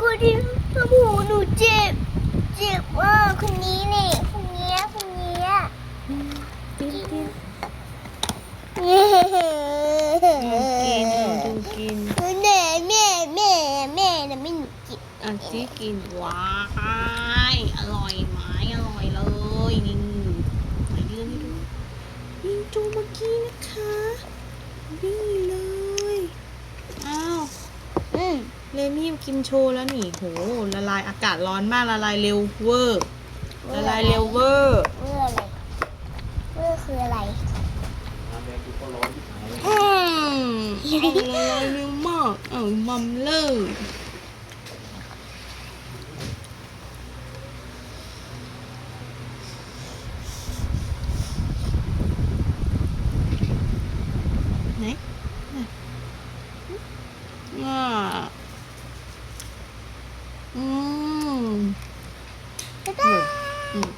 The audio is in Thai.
คนที่ทำหูหนูเจ็บมากคนนี้นี่คนเนี้ยกินกิน เย้ กินดูกิน แม่นะไม่หนูกิน จีกินว้ายอร่อยไหมอร่อยเลยนี่ไหนเรื่องให้ดูยิงจูเมื่อกี้นะคะนี่เลยอ้าวเลมี่กินโชว์แล้วนี่โหละลายอากาศร้อนมากละลายเร็วเวอร์ละลายเร็วเวอร์ เมื่อคืออะไร เอาละลายเร็วมากมัมเลยไหนอืม บ๊ายบาย อืม